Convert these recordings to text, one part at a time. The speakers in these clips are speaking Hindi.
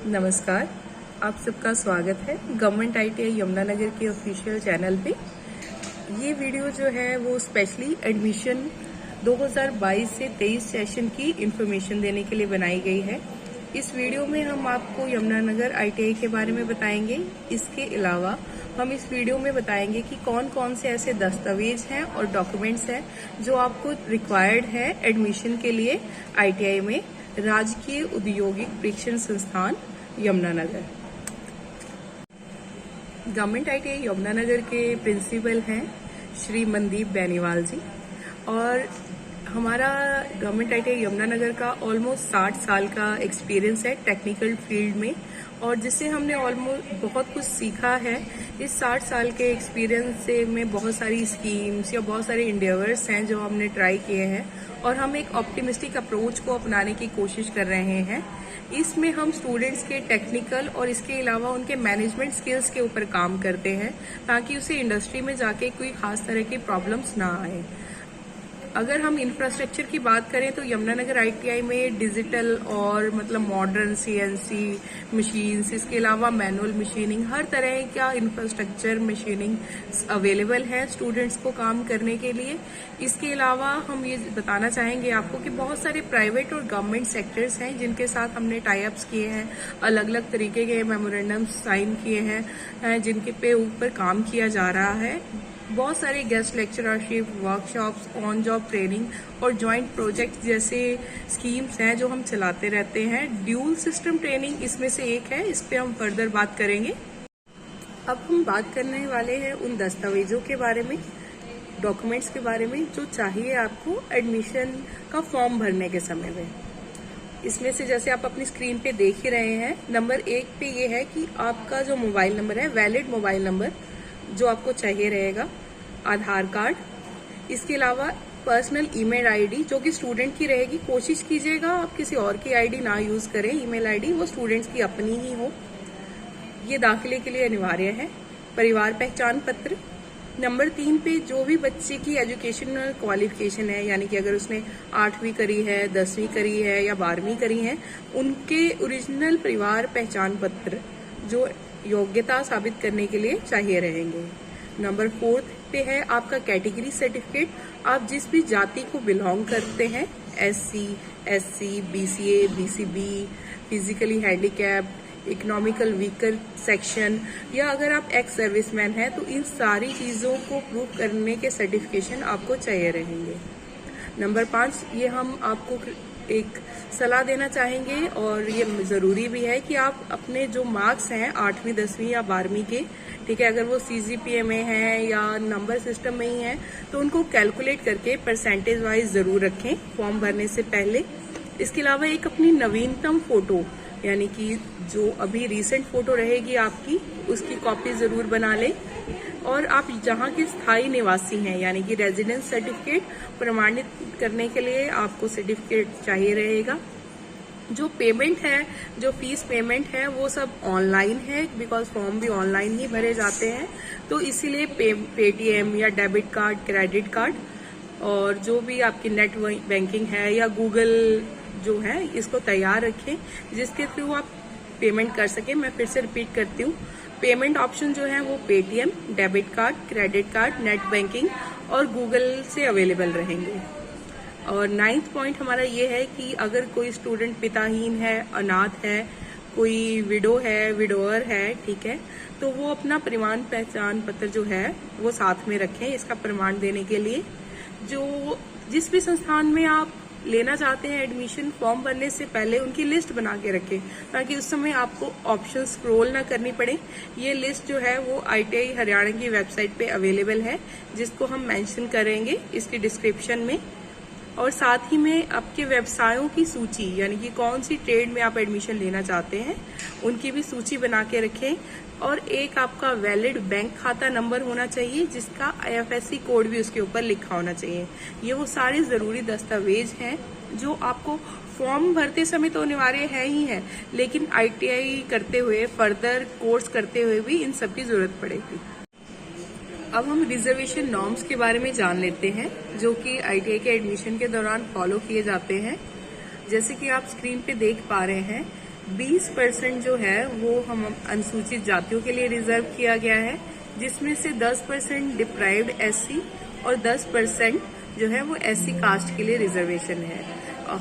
नमस्कार, आप सबका स्वागत है गवर्नमेंट ITI यमुनानगर के ऑफिशियल चैनल पे। ये वीडियो जो है वो स्पेशली एडमिशन 2022 से 23 सेशन की इंफॉर्मेशन देने के लिए बनाई गई है। इस वीडियो में हम आपको यमुनानगर ITI के बारे में बताएंगे। इसके अलावा हम इस वीडियो में बताएंगे कि कौन कौन से ऐसे दस्तावेज हैं और डॉक्यूमेंट्स हैं जो आपको रिक्वायर्ड है एडमिशन के लिए ITI में राजकीय औद्योगिक प्रशिक्षण संस्थान यमुनानगर। गवर्नमेंट ITI यमुनानगर के प्रिंसिपल हैं श्री मनदीप बेनीवाल जी, और हमारा गवर्नमेंट ITI यमुनानगर का ऑलमोस्ट 60 साल का एक्सपीरियंस है टेक्निकल फील्ड में, और जिससे हमने ऑलमोस्ट बहुत कुछ सीखा है। इस 60 साल के एक्सपीरियंस से में बहुत सारी स्कीम्स या बहुत सारे इंडेवर्स हैं जो हमने ट्राई किए हैं, और हम एक ऑप्टिमिस्टिक अप्रोच को अपनाने की कोशिश कर रहे हैं। इसमें हम स्टूडेंट्स के टेक्निकल और इसके अलावा उनके मैनेजमेंट स्किल्स के ऊपर काम करते हैं ताकि उसे इंडस्ट्री में जाके कोई खास तरह की प्रॉब्लम्स ना आए। अगर हम इंफ्रास्ट्रक्चर की बात करें तो यमुनानगर ITI में डिजिटल और मॉडर्न CNC मशीन्स, इसके अलावा मैनुअल मशीनिंग, हर तरह का इंफ्रास्ट्रक्चर मशीनिंग अवेलेबल है स्टूडेंट्स को काम करने के लिए। इसके अलावा हम ये बताना चाहेंगे आपको कि बहुत सारे प्राइवेट और गवर्नमेंट सेक्टर्स हैं जिनके साथ हमने टाई अप्स किए हैं, अलग अलग तरीके के मेमोरेंडम साइन किए हैं जिनके पे ऊपर काम किया जा रहा है। बहुत सारे guest lectureship, workshops, on job training और जॉइंट प्रोजेक्ट जैसे स्कीम्स हैं जो हम चलाते रहते हैं। ड्यूल सिस्टम ट्रेनिंग इसमें से एक है, इस पे हम फर्दर बात करेंगे। अब हम बात करने वाले हैं उन दस्तावेजों के बारे में, डॉक्यूमेंट्स के बारे में जो चाहिए आपको एडमिशन का फॉर्म भरने के समय में। इसमें से जैसे आप अपनी स्क्रीन पे देख ही रहे हैं, नंबर 1 पे ये है कि आपका जो मोबाइल नंबर है, वैलिड मोबाइल नंबर जो आपको चाहिए रहेगा, आधार कार्ड, इसके अलावा पर्सनल ईमेल आईडी जो कि स्टूडेंट की रहेगी। कोशिश कीजिएगा आप किसी और की आईडी ना यूज करें, ईमेल आईडी वो स्टूडेंट्स की अपनी ही हो। ये दाखिले के लिए अनिवार्य है। परिवार पहचान पत्र। नंबर 3 पे जो भी बच्चे की एजुकेशनल क्वालिफिकेशन है, यानी कि अगर उसने 8वीं करी है, 10वीं करी है या 12वीं करी है, उनके ओरिजिनल परिवार पहचान पत्र जो योग्यता साबित करने के लिए चाहिए रहेंगे। नंबर 4 पे है आपका कैटेगरी सर्टिफिकेट। आप जिस भी जाति को बिलोंग करते हैं, SC, SC, BCA, BCB, physically handicapped, economical weaker section, या अगर आप एक्स सर्विसमैन हैं तो इन सारी चीजों को प्रूव करने के सर्टिफिकेशन आपको चाहिए रहेंगे। नंबर 5, ये हम आपको एक सलाह देना चाहेंगे और ये जरूरी भी है कि आप अपने जो मार्क्स हैं 8वीं 10वीं या 12वीं के, ठीक है, अगर वो CGPA में है या नंबर सिस्टम में ही है तो उनको कैलकुलेट करके परसेंटेज वाइज जरूर रखें फॉर्म भरने से पहले। इसके अलावा एक अपनी नवीनतम फोटो, यानी कि जो अभी रिसेंट फोटो रहेगी आपकी, उसकी कॉपी जरूर बना लें। और आप जहाँ के स्थायी निवासी हैं, यानी कि रेजिडेंस सर्टिफिकेट प्रमाणित करने के लिए आपको सर्टिफिकेट चाहिए रहेगा। जो पेमेंट है, जो फीस पेमेंट है, वो सब ऑनलाइन है, बिकॉज फॉर्म भी ऑनलाइन ही भरे जाते हैं। तो इसीलिए पेटीएम या डेबिट कार्ड, क्रेडिट कार्ड, और जो भी आपकी नेट बैंकिंग है या गूगल जो है, इसको तैयार रखें जिसके थ्रू आप पेमेंट कर सकें। मैं फिर से रिपीट करती हूँ, पेमेंट ऑप्शन जो है वो Paytm, debit card, credit card, net banking और गूगल से अवेलेबल रहेंगे। और 9th पॉइंट हमारा ये है कि अगर कोई स्टूडेंट पिताहीन है, अनाथ है, कोई विडो है, विडोअर है, ठीक है, तो वो अपना प्रमाण पहचान पत्र जो है वो साथ में रखें इसका प्रमाण देने के लिए। जो जिस भी संस्थान में आप लेना चाहते हैं एडमिशन, फॉर्म भरने से पहले उनकी लिस्ट बना के रखें ताकि उस समय आपको ऑप्शन स्क्रॉल ना करनी पड़े। ये लिस्ट जो है वो ITI हरियाणा की वेबसाइट पे अवेलेबल है, जिसको हम मेंशन करेंगे इसकी डिस्क्रिप्शन में। और साथ ही में आपके व्यवसायों की सूची, यानी कि कौन सी ट्रेड में आप एडमिशन लेना चाहते हैं, उनकी भी सूची बना के रखें। और एक आपका वैलिड बैंक खाता नंबर होना चाहिए जिसका IFSC कोड भी उसके ऊपर लिखा होना चाहिए। ये वो सारे जरूरी दस्तावेज हैं जो आपको फॉर्म भरते समय तो अनिवार्य है ही है, लेकिन ITI करते हुए, फर्दर कोर्स करते हुए भी इन सब की जरूरत पड़ेगी। अब हम रिजर्वेशन नॉर्म्स के बारे में जान लेते हैं जो कि ITI के एडमिशन के दौरान फॉलो किए जाते हैं। जैसे कि आप स्क्रीन पे देख पा रहे हैं, 20% जो है वो हम अनुसूचित जातियों के लिए रिजर्व किया गया है, जिसमें से 10% डिप्राइव्ड एससी और 10% जो है वो एससी कास्ट के लिए रिजर्वेशन है।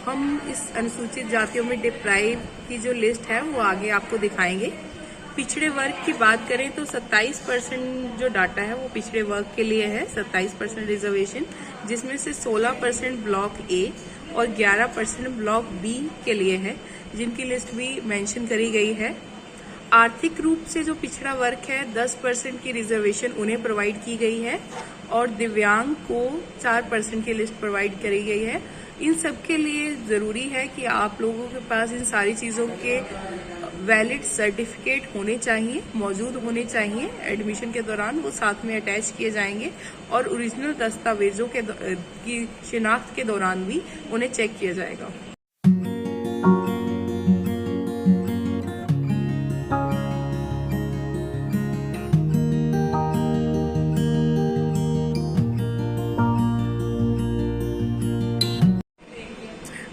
हम इस अनुसूचित जातियों में डिप्राइव की जो लिस्ट है वो आगे आपको दिखाएंगे। पिछड़े वर्ग की बात करें तो 27% जो डाटा है वो पिछड़े वर्ग के लिए है, 27% रिजर्वेशन, जिसमें से 16% ब्लॉक ए और 11% ब्लॉक बी के लिए है, जिनकी लिस्ट भी मेंशन करी गई है। आर्थिक रूप से जो पिछड़ा वर्ग है 10% की रिजर्वेशन उन्हें प्रोवाइड की गई है और दिव्यांग को 4% की लिस्ट प्रोवाइड करी गई है। इन सब के लिए जरूरी है कि आप लोगों के पास इन सारी चीजों के वैलिड सर्टिफिकेट होने चाहिए, मौजूद होने चाहिए। एडमिशन के दौरान वो साथ में अटैच किए जाएंगे और ओरिजिनल दस्तावेजों की शिनाख्त के दौरान भी उन्हें चेक किया जाएगा।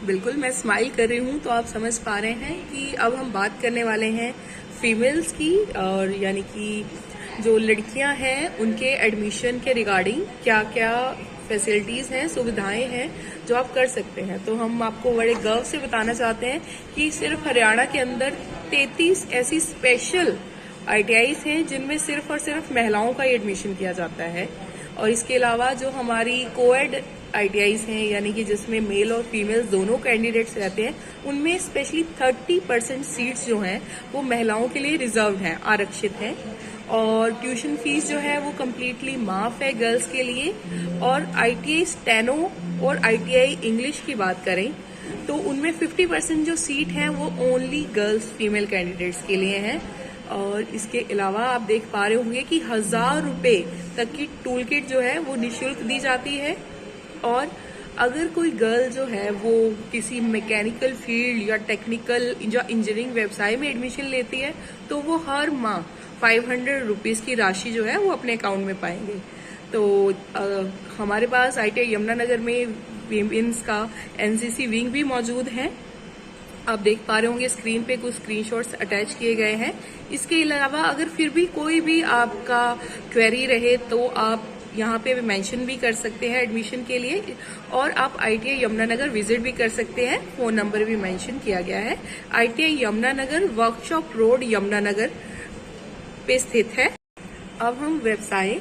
बिल्कुल, मैं स्माइल कर रही हूँ तो आप समझ पा रहे हैं कि अब हम बात करने वाले हैं फीमेल्स की, और यानी कि जो लड़कियां हैं उनके एडमिशन के रिगार्डिंग क्या क्या फैसिलिटीज हैं, सुविधाएं हैं जो आप कर सकते हैं। तो हम आपको बड़े गर्व से बताना चाहते हैं कि सिर्फ हरियाणा के अंदर 33 ऐसी स्पेशल ITIs हैं जिनमें सिर्फ और सिर्फ महिलाओं का ही एडमिशन किया जाता है। और इसके अलावा जो हमारी कोएड ITIs हैं, यानी कि जिसमें मेल और फीमेल दोनों कैंडिडेट्स रहते हैं, उनमें स्पेशली 30% सीट्स जो हैं वो महिलाओं के लिए रिजर्व हैं, आरक्षित हैं। और ट्यूशन फीस जो है वो कम्प्लीटली माफ है गर्ल्स के लिए। और ITI स्टेनो और ITI इंग्लिश की बात करें तो उनमें 50% जो सीट है वो ओनली गर्ल्स फीमेल कैंडिडेट्स के लिए हैं। और इसके अलावा आप देख पा रहे होंगे कि 1000 रुपए तक की टूल किट जो है वो निःशुल्क दी जाती है। और अगर कोई गर्ल जो है वो किसी मैकेनिकल फील्ड या टेक्निकल या इंजीनियरिंग व्यवसाय में एडमिशन लेती है तो वो हर माह 500 रुपीज की राशि जो है वो अपने अकाउंट में पाएंगे। तो हमारे पास ITI यमुनानगर में विमेंस का NCC विंग भी मौजूद है। आप देख पा रहे होंगे स्क्रीन पे कुछ स्क्रीनशॉट्स अटैच किए गए हैं। इसके अलावा अगर फिर भी कोई भी आपका क्वेरी रहे तो आप यहाँ पे मेंशन भी कर सकते हैं एडमिशन के लिए, और आप ITI यमुनानगर विजिट भी कर सकते हैं। फोन नंबर भी मेंशन किया गया है। ITI Yamunanagar workshop road Yamunanagar पे स्थित है। अब हम व्यवसाय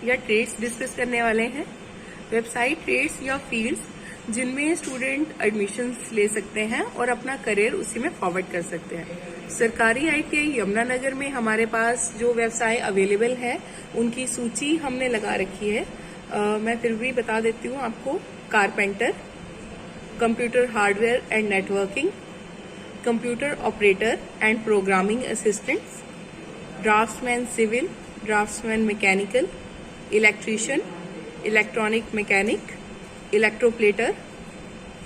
या ट्रेड्स डिस्कस करने वाले हैं। व्यवसाय ट्रेड्स या फील्ड्स जिनमें स्टूडेंट एडमिशन्स ले सकते हैं और अपना करियर उसी में फॉरवर्ड कर सकते हैं। सरकारी ITI यमुनानगर में हमारे पास जो व्यवसाय अवेलेबल है उनकी सूची हमने लगा रखी है। मैं फिर भी बता देती हूँ आपको। Carpenter, computer hardware and networking, computer operator and programming assistants, draftsman civil, draftsman mechanical, electrician, electronic mechanic, electroplater,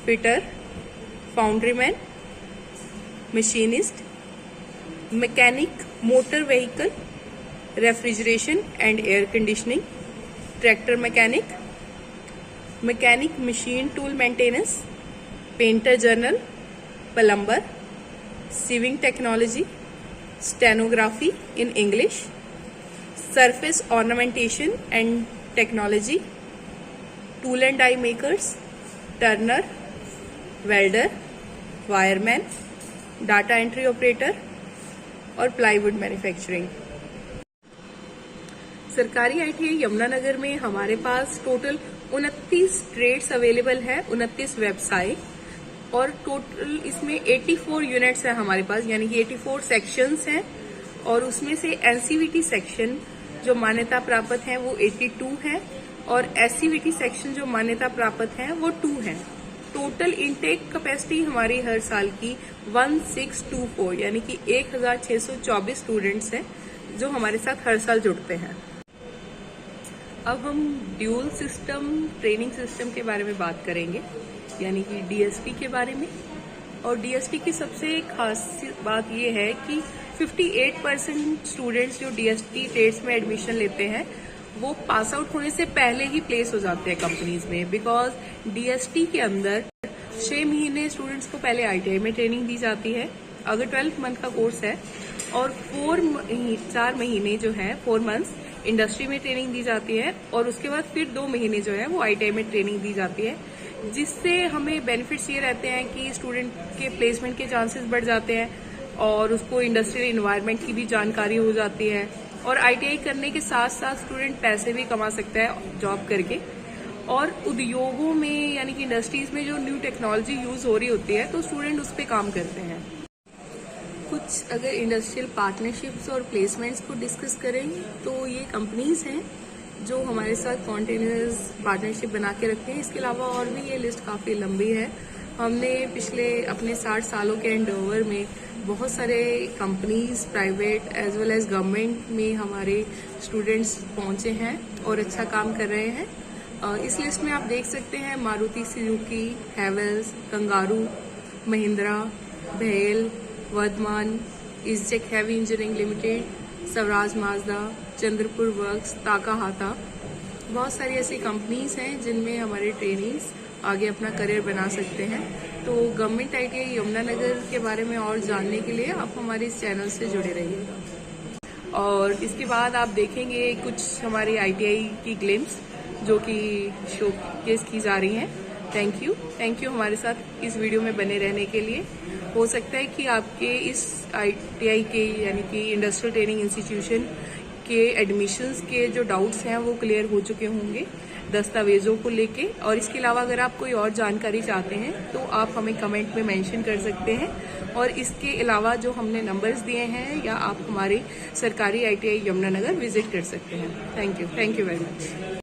fitter, foundryman, machinist, mechanic motor vehicle, refrigeration and air conditioning, tractor mechanic, mechanic machine tool maintenance, painter general, plumber, sewing technology, stenography in English, surface ornamentation and technology, tool and die makers, turner, welder, wireman, data entry operator और प्लाईवुड मैन्युफैक्चरिंग। सरकारी ITI यमुनानगर में हमारे पास टोटल 29 ट्रेड्स अवेलेबल है, 29 व्यवसाय, और टोटल इसमें 84 यूनिट्स है हमारे पास, यानी कि 84 सेक्शंस हैं। और उसमें से NCVT सेक्शन जो मान्यता प्राप्त है वो 82 है और SCVT सेक्शन जो मान्यता प्राप्त है वो 2 है। टोटल इनटेक कैपेसिटी हमारी हर साल की 1624 यानी कि 1624 स्टूडेंट्स हैं जो हमारे साथ हर साल जुड़ते हैं। अब हम ड्यूल सिस्टम ट्रेनिंग सिस्टम के बारे में बात करेंगे, यानी कि DST के बारे में। और DST की सबसे खास बात यह है कि 58% स्टूडेंट्स जो DST ट्रेड्स में एडमिशन लेते हैं वो पास आउट होने से पहले ही प्लेस हो जाते हैं कंपनीज में, बिकॉज DST के अंदर 6 महीने स्टूडेंट्स को पहले ITI में ट्रेनिंग दी जाती है अगर 12 मंथ का कोर्स है और 4 महीने जो है 4 मंथ्स इंडस्ट्री में ट्रेनिंग दी जाती है और उसके बाद फिर 2 महीने जो है वो ITI में ट्रेनिंग दी जाती है, जिससे हमें बेनिफिट्स ये रहते हैं कि स्टूडेंट के प्लेसमेंट के चांसेस बढ़ जाते हैं और उसको इंडस्ट्रियल इन्वायरमेंट की भी जानकारी हो जाती है। और ITI करने के साथ साथ स्टूडेंट पैसे भी कमा सकता है जॉब करके, और उद्योगों में यानी कि इंडस्ट्रीज में जो न्यू टेक्नोलॉजी यूज हो रही होती है तो स्टूडेंट उस पर काम करते हैं। कुछ अगर इंडस्ट्रियल पार्टनरशिप्स और प्लेसमेंट्स को डिस्कस करें तो ये कंपनीज हैं जो हमारे साथ कॉन्टिन्यूस पार्टनरशिप बना के रखते हैं। इसके अलावा और भी ये लिस्ट काफ़ी लंबी है। हमने पिछले अपने 60 सालों के एंडोवर में बहुत सारे companies, private as well as government में हमारे स्टूडेंट्स पहुंचे हैं और अच्छा काम कर रहे हैं। इस लिस्ट में आप देख सकते हैं मारुति सुजुकी, हैवेल्स, कंगारू, महिंद्रा, भेल, Vardhman, ISGEC heavy engineering limited, Swaraj Mazda, Chandrapur works, Takahata. बहुत सारी ऐसी कंपनीज हैं जिनमें हमारे ट्रेनीज आगे अपना करियर बना सकते हैं। तो गवर्नमेंट ITI यमुनानगर के बारे में और जानने के लिए आप हमारे इस चैनल से जुड़े रहिएगा। और इसके बाद आप देखेंगे कुछ हमारी ITI की ग्लिम्स जो कि शोकेस की जा रही हैं। थैंक यू हमारे साथ इस वीडियो में बने रहने के लिए। हो सकता है कि आपके इस ITI के यानी कि इंडस्ट्रियल ट्रेनिंग इंस्टीट्यूशन के एडमिशन्स के जो डाउट्स हैं वो क्लियर हो चुके होंगे दस्तावेजों को लेके। और इसके अलावा अगर आप कोई और जानकारी चाहते हैं तो आप हमें कमेंट में मेंशन कर सकते हैं। और इसके अलावा जो हमने नंबर्स दिए हैं या आप हमारे सरकारी ITI यमुनानगर विजिट कर सकते हैं। Thank you very much.